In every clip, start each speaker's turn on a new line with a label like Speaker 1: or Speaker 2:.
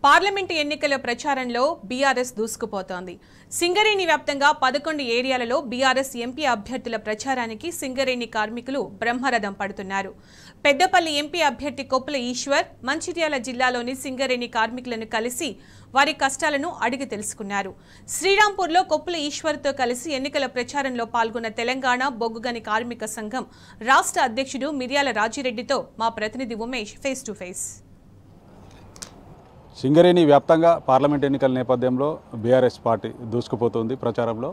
Speaker 1: Parliament ఎన్నికల ప్రచారంలో BRS దూసుకుపోతోంది. Singareni వ్యాప్తంగా 11 ఏరియాలలో బీఆర్ఎస్ ఎంపీ అభ్యర్థుల ప్రచారానికి సింగరేణి కార్మికులు బ్రహ్మరథం పడుతున్నారు. పెద్దపల్లి ఎంపీ అభ్యర్థి కొప్పుల ఈశ్వర్ మంచిర్యాల జిల్లాలోని సింగరేణి కార్మికులను కలిసి వారి కష్టాలను అడిగి తెలుసుకున్నారు. శ్రీరాంపూర్లో కొప్పుల ఈశ్వర్తో కలిసి ఎన్నికల ప్రచారంలో పాల్గొన్న తెలంగాణ బొగ్గుగని కార్మిక సంఘం రాష్ట్ర అధ్యక్షుడు మిర్యాల రాజిరెడ్డితో మా ప్రతినిధి Umesh face to face.
Speaker 2: Singareni వ్యాప్తంగా పార్లమెంట్ ఎన్నికల నేపథ్యంలో బీఆర్ఎస్ పార్టీ దూసుకుపోతుంది ప్రచారంలో.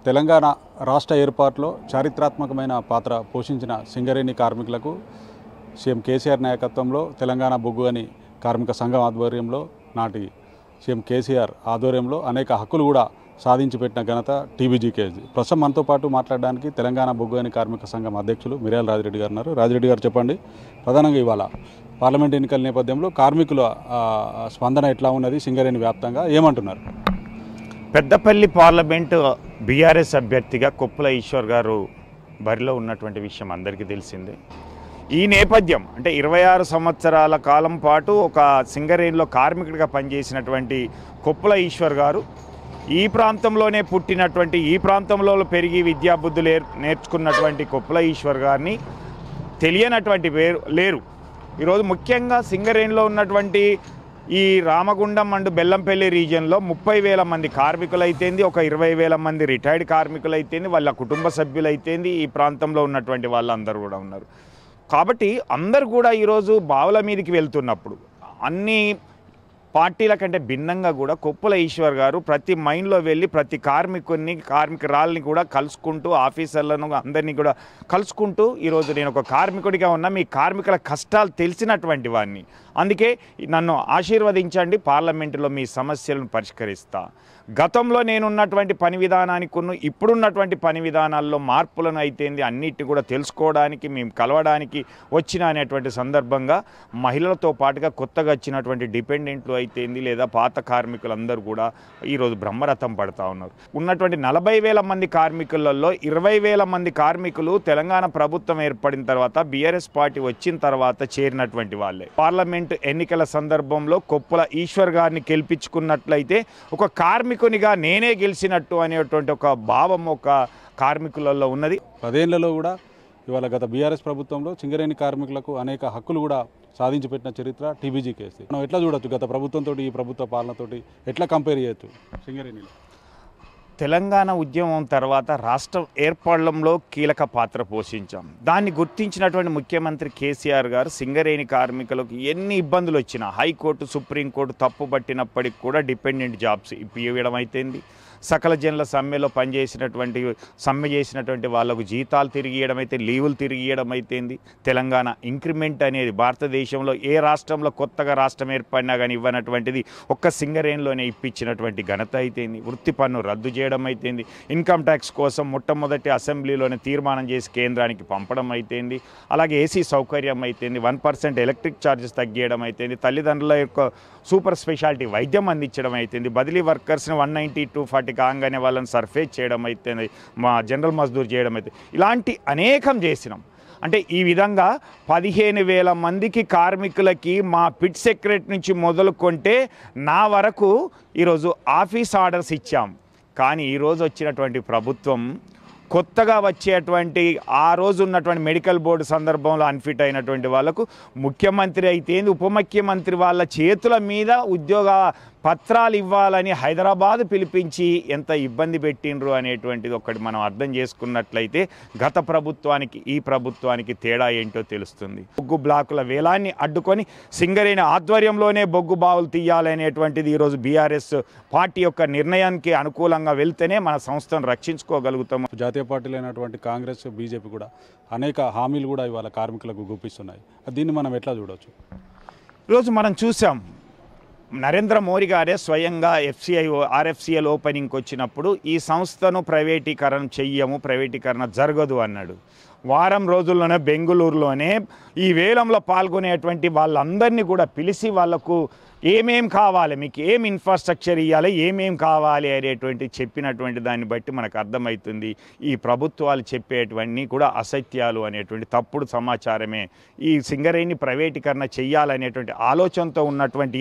Speaker 2: తెలంగాణ రాష్ట్ర ఏర్పాటులో చారిత్రాత్మకమైన పాత్ర పోషించిన సింగరేణి కార్మికులకు సీఎం కేసీఆర్ నాయకత్వంలో తెలంగాణ బొగ్గుగని కార్మిక సంఘం ఆధ్వర్యంలో నాటి సీఎం కేసీఆర్ ఆధ్వర్యంలో అనేక హక్కులు కూడా సాధించి పెట్టిన ఘనత టీబీజీకేది. ప్రస్తుతం మనతో పాటు మాట్లాడడానికి తెలంగాణ బొగ్గుగని కార్మిక సంఘం అధ్యక్షులు మిర్యాల రాజిరెడ్డి గారు ఉన్నారు. రాజిరెడ్డి గారు చెప్పండి, ప్రధానంగా ఇవాళ పార్లమెంట్ ఎన్నికల నేపథ్యంలో కార్మికుల స్పందన ఎట్లా ఉన్నది, సింగరేణి వ్యాప్తంగా ఏమంటున్నారు?
Speaker 3: పెద్దపల్లి పార్లమెంటు బీఆర్ఎస్ అభ్యర్థిగా కొప్పుల ఈశ్వర్ గారు బరిలో ఉన్నటువంటి విషయం అందరికీ తెలిసిందే. ఈ నేపథ్యం అంటే 26 సంవత్సరాల కాలం పాటు ఒక సింగరేణిలో కార్మికుడిగా పనిచేసినటువంటి కొప్పుల ఈశ్వర్ గారు ఈ ప్రాంతంలోనే పుట్టినటువంటి, ఈ ప్రాంతంలో పెరిగి విద్యాబుద్ధులు నేర్చుకున్నటువంటి కొప్పుల ఈశ్వర్ గారిని తెలియనటువంటి లేరు. ఈరోజు ముఖ్యంగా సింగరేణిలో ఉన్నటువంటి ఈ రామగుండం అండ్ బెల్లంపల్లి రీజియన్లో 30,000 మంది కార్మికులు అయితేంది, ఒక 20,000 మంది రిటైర్డ్ కార్మికులు అయితేంది, వాళ్ళ కుటుంబ సభ్యులు అయితేంది, ఈ ప్రాంతంలో ఉన్నటువంటి వాళ్ళందరూ కూడా ఉన్నారు. కాబట్టి అందరు కూడా ఈరోజు బావుల మీదకి వెళ్తున్నప్పుడు అన్ని పార్టీల కంటే భిన్నంగా కూడా కొప్పుల ఈశ్వర్ గారు ప్రతి మైన్లో వెళ్ళి ప్రతి కార్మికురాలని కూడా కలుసుకుంటూ, ఆఫీసర్లను అందరినీ కూడా కలుసుకుంటూ, ఈరోజు నేను ఒక కార్మికుడిగా ఉన్న మీ కార్మికుల కష్టాలు తెలిసినటువంటి వాడిని, అందుకే నన్ను ఆశీర్వదించండి, పార్లమెంటులో మీ సమస్యలను పరిష్కరిస్తా. గతంలో నేనున్నటువంటి పని విధానానికి ఇప్పుడున్నటువంటి పని విధానాల్లో మార్పులను అయితేంది అన్నిటిని కూడా తెలుసుకోవడానికి మేము కలవడానికి వచ్చిన అనేటువంటి సందర్భంగా మహిళలతో పాటుగా కొత్తగా వచ్చినటువంటి డిపెండెంట్లు అయితేంది లేదా పాత కార్మికులందరూ కూడా ఈరోజు బ్రహ్మరథం పడతా ఉన్నారు. ఉన్నటువంటి 40,000 మంది కార్మికులలో 20,000 మంది కార్మికులు తెలంగాణ ప్రభుత్వం ఏర్పడిన తర్వాత బీఆర్ఎస్ పార్టీ వచ్చిన తర్వాత చేరినటువంటి వాళ్ళే. పార్లమెంట్ ఎన్నికల సందర్భంలో కొప్పుల ఈశ్వర్ గారిని గెలిపించుకున్నట్లయితే ఒక కార్మికునిగా నేనే గెలిచినట్టు అనేటువంటి ఒక భావం ఒక కార్మికులలో ఉన్నది.
Speaker 2: 10 ఏళ్లలో కూడా ఇవాళ గత బీఆర్ఎస్ ప్రభుత్వంలో సింగరేణి కార్మికులకు అనేక హక్కులు కూడా సాధించి పెట్టిన చరిత్ర టీబీజీకేసి. మనం ఎట్లా చూడొచ్చు, గత ప్రభుత్వంతో ఈ ప్రభుత్వ పాలనతోటి ఎట్లా కంపేర్ చేయొచ్చు సింగరేణిలో?
Speaker 3: తెలంగాణ ఉద్యమం తర్వాత రాష్ట్ర ఏర్పడడంలో కీలక పాత్ర పోషించాం. దాన్ని గుర్తించినటువంటి ముఖ్యమంత్రి కేసీఆర్ గారు సింగరేణి కార్మికులకు ఎన్ని ఇబ్బందులు వచ్చినా హైకోర్టు, సుప్రీంకోర్టు తప్పు పట్టినప్పటికి కూడా డిపెండెంట్ జాబ్స్ ఇవ్వడం అయితేంది, సకల జనుల సమ్మెలో సమ్మె చేసినటువంటి వాళ్ళకు జీతాలు తిరిగి ఇవ్వడం అయితే, లీవులు తిరిగి ఇవ్వడం అయితేంది, తెలంగాణ ఇంక్రిమెంట్ అనేది భారతదేశంలో ఏ రాష్ట్రంలో కొత్తగా రాష్ట్రం ఏర్పడినా కానీ ఇవ్వనటువంటిది ఒక్క సింగరేణిలోనే ఇప్పించినటువంటి ఘనత అయితేంది, వృత్తి పన్ను రద్దు చేయడం అయితేంది, ఇన్కమ్ ట్యాక్స్ కోసం మొట్టమొదటి అసెంబ్లీలోనే తీర్మానం చేసి కేంద్రానికి పంపడం అయితేంది, అలాగే ఏసీ సౌకర్యం అయితేంది, 1% ఎలక్ట్రిక్ ఛార్జెస్ తగ్గియడం అయితేంది, తల్లిదండ్రుల యొక్క సూపర్ స్పెషాలిటీ వైద్యం అందించడం అయితేంది, బదిలీ వర్కర్స్ని 190 to 40 కాగానే వాళ్ళని సర్ఫేస్ చేయడం అయితేంది, మా జనరల్ మజ్దూర్ చేయడం అయితే, ఇలాంటి అనేకం చేసినాం. అంటే ఈ విధంగా 15,000 మందికి కార్మికులకి మా పిట్ సెక్రటరీ నుంచి మొదలుకొంటే నా వరకు ఈరోజు ఆఫీస్ ఆర్డర్స్ ఇచ్చాం. కానీ ఈరోజు వచ్చినటువంటి ప్రభుత్వం కొత్తగా వచ్చేటువంటి ఆ రోజు ఉన్నటువంటి మెడికల్ బోర్డు సందర్భంలో అన్ఫిట్ అయినటువంటి వాళ్ళకు ముఖ్యమంత్రి అయితేంది, ఉప ముఖ్యమంత్రి వాళ్ళ చేతుల మీద ఉద్యోగ పత్రాలు ఇవ్వాలని హైదరాబాద్ పిలిపించి ఎంత ఇబ్బంది పెట్టిండ్రు అనేటువంటిది ఒకటి మనం అర్థం చేసుకున్నట్లయితే గత ప్రభుత్వానికి ఈ ప్రభుత్వానికి తేడా ఏంటో తెలుస్తుంది. బొగ్గు బ్లాకుల వేలాన్ని అడ్డుకొని సింగరేణి ఆధ్వర్యంలోనే బొగ్గు బావులు తీయాలనేటువంటిది ఈరోజు బీఆర్ఎస్ పార్టీ యొక్క నిర్ణయానికి అనుకూలంగా వెళ్తేనే మన సంస్థను రక్షించుకోగలుగుతాము.
Speaker 2: జాతీయ పార్టీలైనటువంటి కాంగ్రెస్, బీజేపీ కూడా అనేక హామీలు కూడా ఇవాళ కార్మికులకు గుప్పిస్తున్నాయి. దీన్ని మనం ఎట్లా చూడవచ్చు?
Speaker 3: ఈరోజు మనం చూసాం, నరేంద్ర మోడీ గారే స్వయంగా ఆర్ఎఫ్సిఎల్ ఓపెనింగ్కి వచ్చినప్పుడు ఈ సంస్థను ప్రైవేటీకరణ చెయ్యము, ప్రైవేటీకరణ జరగదు అన్నాడు. వారం రోజుల్లోనే బెంగళూరులోనే ఈ వేలంలో పాల్గొనేటువంటి వాళ్ళందరినీ కూడా పిలిచి వాళ్లకు ఏమేం కావాలి, మీకు ఏం ఇన్ఫ్రాస్ట్రక్చర్ ఇవ్వాలి, ఏమేం కావాలి అనేటువంటి చెప్పినటువంటి దాన్ని బట్టి మనకు అర్థమవుతుంది ఈ ప్రభుత్వాలు చెప్పేటువంటి కూడా అసత్యాలు అనేటువంటి తప్పుడు సమాచారమే. ఈ సింగరేణి ప్రైవేటీకరణ చెయ్యాలనేటువంటి ఆలోచనతో ఉన్నటువంటి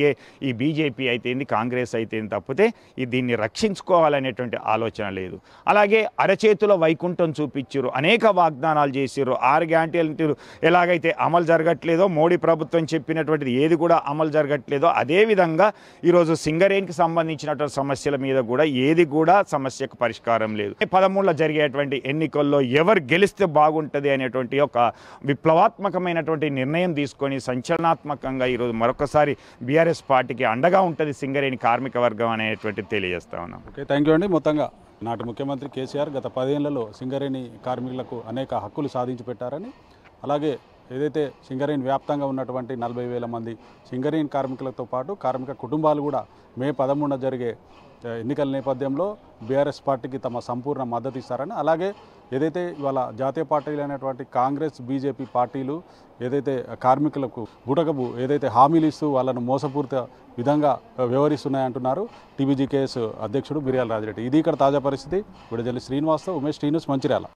Speaker 3: ఈ బీజేపీ అయితేంది, కాంగ్రెస్ అయితేంది తప్పితే దీన్ని రక్షించుకోవాలనేటువంటి ఆలోచన లేదు. అలాగే అరచేతిలో వైకుంఠం చూపించారు, అనేక వాగ్దానాలు చేశారు. 6 గ్యారంటీలు ఎలాగైతే అమలు జరగట్లేదో, మోడీ ప్రభుత్వం చెప్పినటువంటిది ఏది కూడా అమలు జరగట్లేదో, అదేవిధంగా ఈరోజు సింగరేణికి సంబంధించినటువంటి సమస్యల మీద కూడా ఏది కూడా సమస్యకు పరిష్కారం లేదు. 13లో జరిగేటువంటి ఎన్నికల్లో ఎవరు గెలిస్తే బాగుంటుంది అనేటువంటి ఒక విప్లవాత్మకమైనటువంటి నిర్ణయం తీసుకొని సంచలనాత్మకంగా ఈరోజు మరొకసారి బీఆర్ఎస్ పార్టీకి అండగా ఉంటుంది సింగరేణి కార్మిక వర్గం అనేటువంటి తెలియజేస్తా ఉన్నాం.
Speaker 2: ఓకే, థ్యాంక్ యూ అండి. మొత్తంగా నాటి ముఖ్యమంత్రి కేసీఆర్ గత 10 ఏళ్లలో సింగరేణి కార్మికులకు అనేక హక్కులు సాధించి పెట్టారని, అలాగే ఏదైతే సింగరేణి వ్యాప్తంగా ఉన్నటువంటి 40,000 మంది సింగరేణి కార్మికులతో పాటు కార్మిక కుటుంబాలు కూడా మే 13న జరిగే ఎన్నికల నేపథ్యంలో బీఆర్ఎస్ పార్టీకి తమ సంపూర్ణ మద్దతు ఇస్తారని, అలాగే ఏదైతే ఇవాళ జాతీయ పార్టీలు అయినటువంటి కాంగ్రెస్, బీజేపీ పార్టీలు ఏదైతే కార్మికులకు బుటకబు ఏదైతే హామీలు ఇస్తూ వాళ్ళను మోసపూరిత విధంగా వ్యవహరిస్తున్నాయంటున్నారు టీబీజీకేఎస్ అధ్యక్షుడు మిర్యాల రాజిరెడ్డి. ఇది ఇక్కడ తాజా పరిస్థితి. విడుదల శ్రీనివాస్తో ఉమేష్ టీ న్యూస్, మంచిర్యాల.